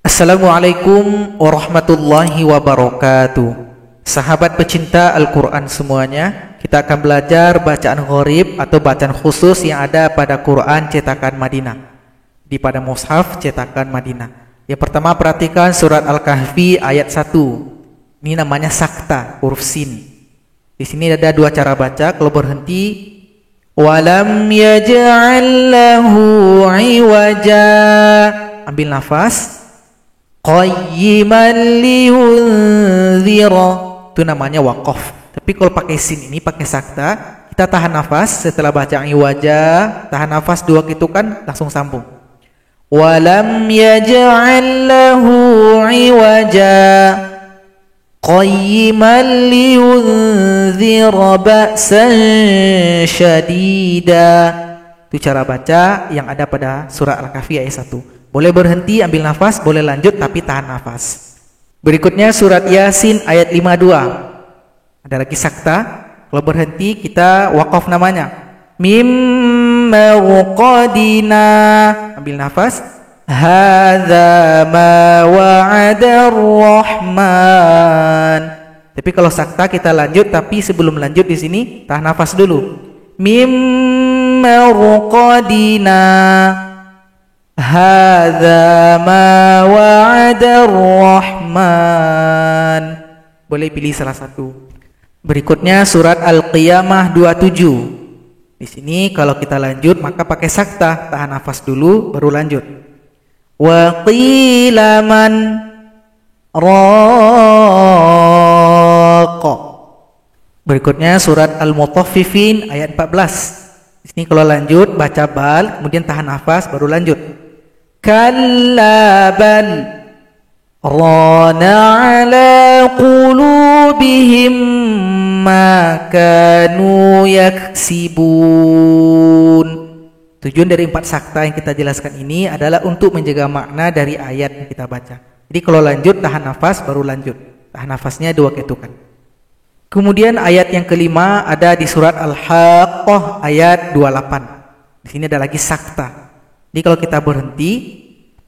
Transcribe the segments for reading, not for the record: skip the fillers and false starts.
Assalamualaikum warahmatullahi wabarakatuh. Sahabat pecinta Al-Quran semuanya, kita akan belajar bacaan gharib atau bacaan khusus yang ada pada Quran cetakan Madinah, pada mushaf cetakan Madinah. Yang pertama, perhatikan surat Al-Kahfi ayat 1. Ini namanya sakta, huruf sin. Di sini ada dua cara baca. Kalau berhenti, walam yaj'al lahu iwaja, ambil nafas. Qayyiman liyunzira, itu namanya waqaf. Tapi kalau pakai sin ini, pakai sakta, kita tahan nafas setelah baca iwaja, tahan nafas dua gitu kan, langsung sambung. Walam yaj'al lahu iwaja qayyiman liyunzira ba'san syadida. Itu cara baca yang ada pada surah Al-Kahfi ayat 1. Boleh berhenti, ambil nafas, boleh lanjut tapi tahan nafas. Berikutnya surat Yasin ayat 52. Ada lagi sakta. Kalau berhenti kita waqaf namanya. Mimma waqadina, ambil nafas. Hadza ma wa'ada ar-Rahman. Tapi kalau sakta kita lanjut, tapi sebelum lanjut di sini tahan nafas dulu. Mimma waqadina, hadza ma wa'ada ar-Rahman. Boleh pilih salah satu. Berikutnya surat Al-Qiyamah 27. Di sini kalau kita lanjut maka pakai sakta, tahan nafas dulu baru lanjut. Wa qila man raqa. Berikutnya surat Al-Mutaffifin ayat 14. Di sini kalau lanjut baca bal, kemudian tahan nafas baru lanjut. Kalla bal rana ala qulubihim ma kanu yaksibun. Tujuan dari 4 sakta yang kita jelaskan ini adalah untuk menjaga makna dari ayat yang kita baca. Jadi kalau lanjut tahan nafas baru lanjut. Tahan nafasnya 2 ketukan. Kemudian ayat yang kelima ada di surat Al-Haqqah ayat 28. Di sini ada lagi sakta. Jadi kalau kita berhenti,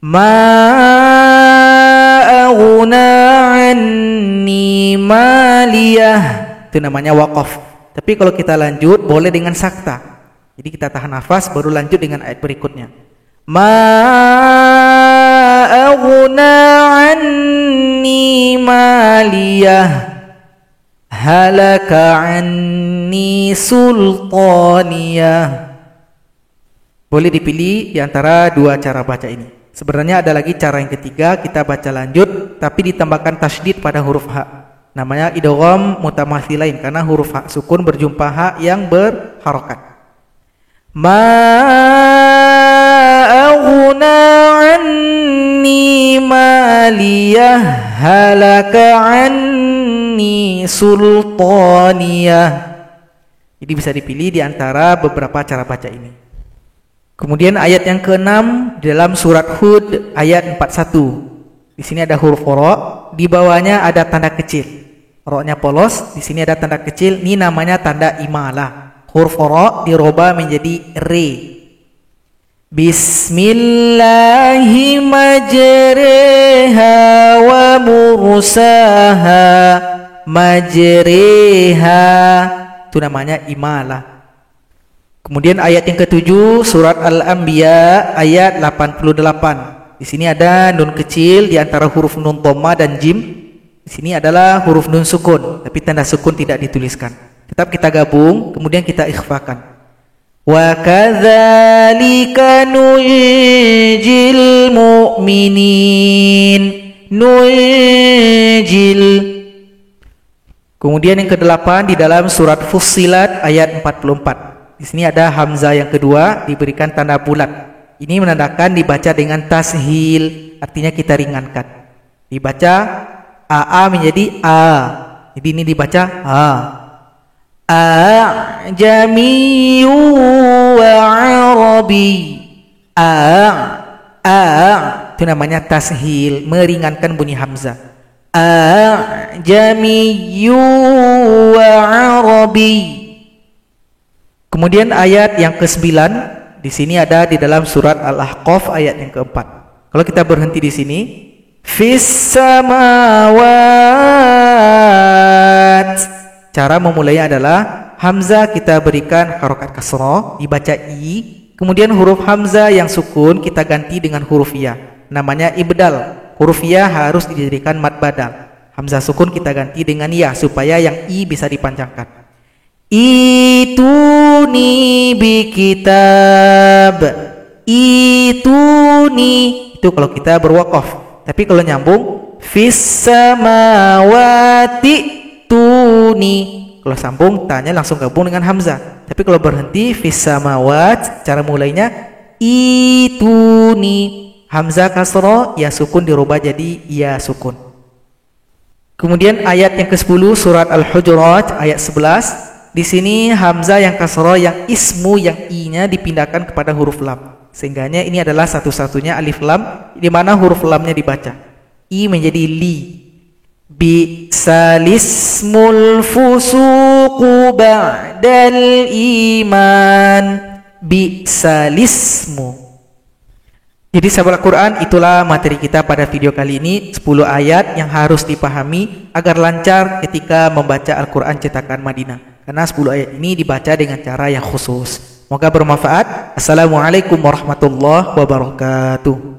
ma'aghna anni maliyah, itu namanya waqaf. Tapi kalau kita lanjut boleh dengan sakta. Jadi kita tahan nafas baru lanjut dengan ayat berikutnya. Ma'aghna anni maliyah, halaka anni sultaniyah. Boleh dipilih di antara dua cara baca ini. Sebenarnya ada lagi cara yang ketiga, kita baca lanjut tapi ditambahkan tasydid pada huruf ha. Namanya idgham mutamatsilain karena huruf ha sukun berjumpa ha yang berharokat. Ma aghna anni maliyah, halaka anni sultaniyah. Jadi bisa dipilih di antara beberapa cara baca ini. Kemudian ayat yang ke-6 dalam surat Hud ayat 41. Di sini ada huruf ra, di bawahnya ada tanda kecil. Ra-nya polos, di sini ada tanda kecil, ini namanya tanda imalah. Huruf ra dirubah menjadi re. Bismillahi majriha wa mursaha majriha. Itu namanya imalah. Kemudian ayat yang ke-7 surat Al-Anbiya ayat 88. Di sini ada nun kecil di antara huruf nun dhamma dan jim. Di sini adalah huruf nun sukun, tapi tanda sukun tidak dituliskan. Tetap kita gabung, kemudian kita ikhfakan. Wa kadzalika nunjil mu'minin. Nunjil. Kemudian yang ke-8 di dalam surat Fussilat ayat 44. Di sini ada hamzah yang kedua diberikan tanda bulat. Ini menandakan dibaca dengan tashil, artinya kita ringankan. Dibaca aa menjadi a. Jadi ini dibaca a. A'jamiyyu wa 'arabi. Itu namanya tashil, meringankan bunyi hamzah. A'jamiyyu wa 'arabi. Kemudian ayat yang ke-9 di sini ada di dalam surat Al-Ahqaf ayat yang ke-4. Kalau kita berhenti di sini, Fis samawat. Cara memulainya adalah hamzah kita berikan harokat kasroh, dibaca i. Kemudian huruf hamzah yang sukun kita ganti dengan huruf ya. Namanya ibdal. Huruf ya harus dijadikan mad badal. Hamzah sukun kita ganti dengan ya supaya yang i bisa dipanjangkan. Ituni bi kitab. Ituni itu kalau kita berwaqaf. Tapi kalau nyambung fis samawati tuni. Kalau sambung tanya langsung gabung dengan hamzah. Tapi kalau berhenti fis samawat, cara mulainya ituni. Hamzah kasroh, ya sukun dirubah jadi ya sukun. Kemudian ayat yang ke-10 surat Al-Hujurat ayat 11. Di sini hamzah yang kasroh, yang ismu, yang i-nya dipindahkan kepada huruf lam. Sehingganya ini adalah satu-satunya alif lam di mana huruf lamnya dibaca. I menjadi li. Bi'salismul fusuqu ba'dal iman. Bi'salismu. Jadi sahabat Al-Quran, itulah materi kita pada video kali ini. 10 ayat yang harus dipahami agar lancar ketika membaca Al-Quran cetakan Madinah. Karena 10 ayat ini dibaca dengan cara yang khusus. Semoga bermanfaat. Assalamualaikum warahmatullahi wabarakatuh.